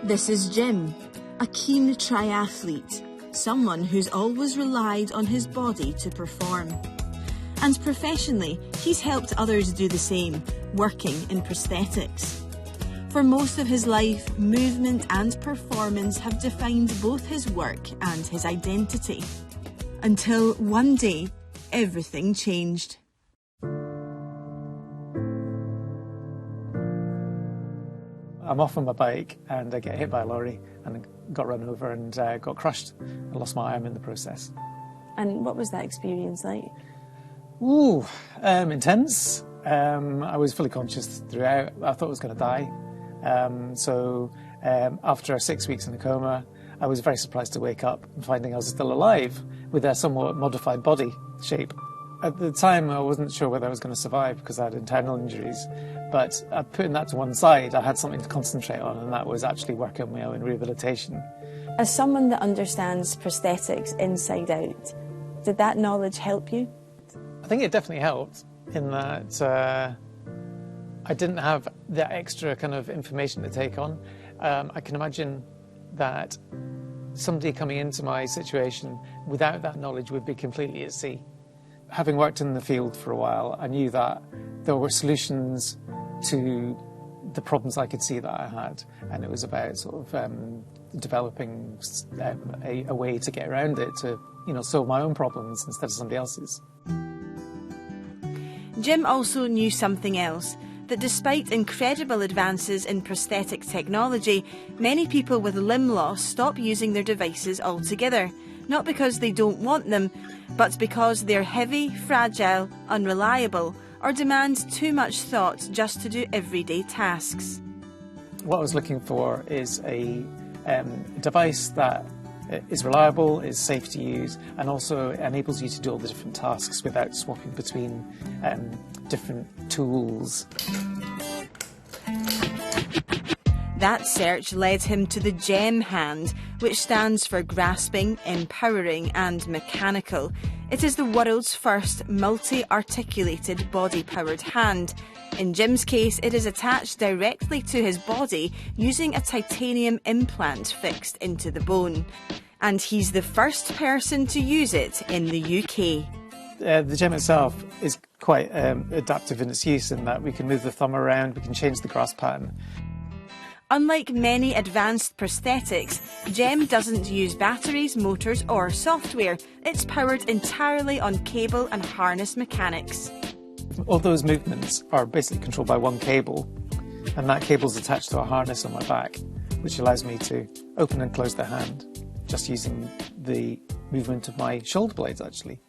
This is Jim, a keen triathlete, someone who's always relied on his body to perform. And professionally, he's helped others do the same, working in prosthetics. For most of his life, movement and performance have defined both his work and his identity. Until one day, everything changed. I'm off on my bike and I get hit by a lorry and got run over and got crushed. I lost my arm in the process. And what was that experience like? Ooh, intense. I was fully conscious throughout. I thought I was going to die. After 6 weeks in a coma, I was very surprised to wake up and finding I was still alive with a somewhat modified body shape. At the time, I wasn't sure whether I was going to survive because I had internal injuries. But putting that to one side, I had something to concentrate on, and that was actually working on my own rehabilitation. As someone that understands prosthetics inside out, did that knowledge help you? I think it definitely helped in that I didn't have that extra kind of information to take on. I can imagine that somebody coming into my situation without that knowledge would be completely at sea. Having worked in the field for a while, I knew that there were solutions to the problems I could see that I had, and it was about sort of developing a way to get around it, to solve my own problems instead of somebody else's. Jim also knew something else, that despite incredible advances in prosthetic technology, many people with limb loss stop using their devices altogether, not because they don't want them, but because they're heavy, fragile, unreliable, or demand too much thought just to do everyday tasks. What I was looking for is a device that is reliable, is safe to use, and also enables you to do all the different tasks without swapping between different tools. That search led him to the GEM hand, which stands for Grasping, Empowering and Mechanical. It is the world's first multi-articulated body-powered hand. In Jim's case, it is attached directly to his body using a titanium implant fixed into the bone. And he's the first person to use it in the UK. The GEM itself is quite adaptive in its use, in that we can move the thumb around, we can change the grasp pattern. Unlike many advanced prosthetics, GEM doesn't use batteries, motors or software. It's powered entirely on cable and harness mechanics. All those movements are basically controlled by one cable, and that cable is attached to a harness on my back, which allows me to open and close the hand, just using the movement of my shoulder blades, actually.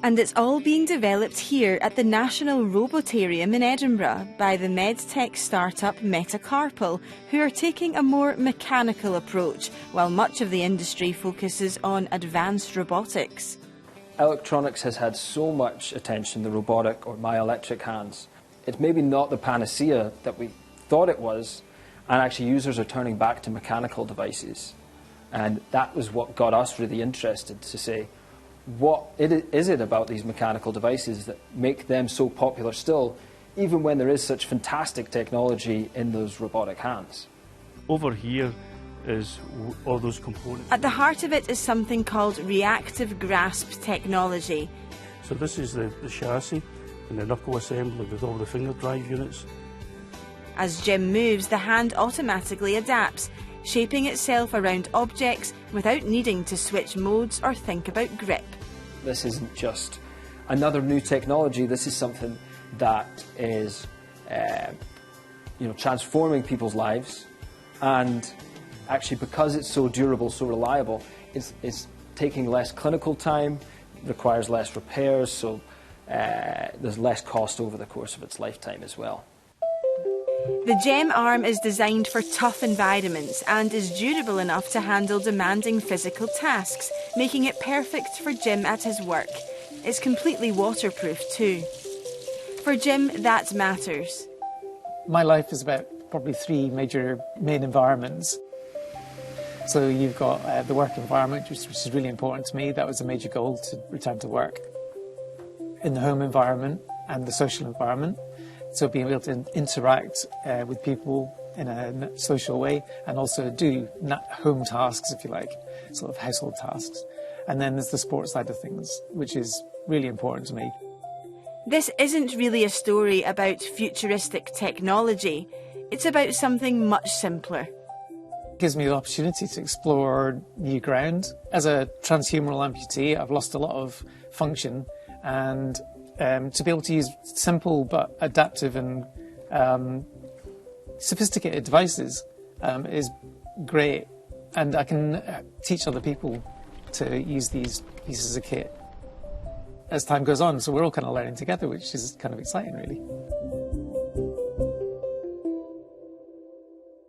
And it's all being developed here at the National Robotarium in Edinburgh by the medtech startup Metacarpal, who are taking a more mechanical approach, while much of the industry focuses on advanced robotics. Electronics has had so much attention, the robotic or myoelectric hands. It's maybe not the panacea that we thought it was, and actually users are turning back to mechanical devices. And that was what got us really interested, to say, what is it about these mechanical devices that make them so popular still, even when there is such fantastic technology in those robotic hands? Over here is all those components. At the heart of it is something called reactive grasp technology. So this is the chassis and the knuckle assembly with all the finger drive units. As Jim moves, the hand automatically adapts, shaping itself around objects without needing to switch modes or think about grip. This isn't just another new technology. This is something that is transforming people's lives, and actually, because it's so durable, so reliable, it's taking less clinical time, requires less repairs, so there's less cost over the course of its lifetime as well. The GEM arm is designed for tough environments and is durable enough to handle demanding physical tasks, making it perfect for Jim at his work. It's completely waterproof too. For Jim, that matters. My life is about probably three main environments. So you've got the work environment, which is really important to me. That was a major goal, to return to work. In the home environment and the social environment. So being able to interact with people in a social way, and also do home tasks, if you like, sort of household tasks. And then there's the sports side of things, which is really important to me. This isn't really a story about futuristic technology. It's about something much simpler. It gives me the opportunity to explore new ground. As a transhumeral amputee, I've lost a lot of function, and to be able to use simple but adaptive and sophisticated devices is great, and I can teach other people to use these pieces of kit as time goes on, so we're all kind of learning together, which is kind of exciting, really.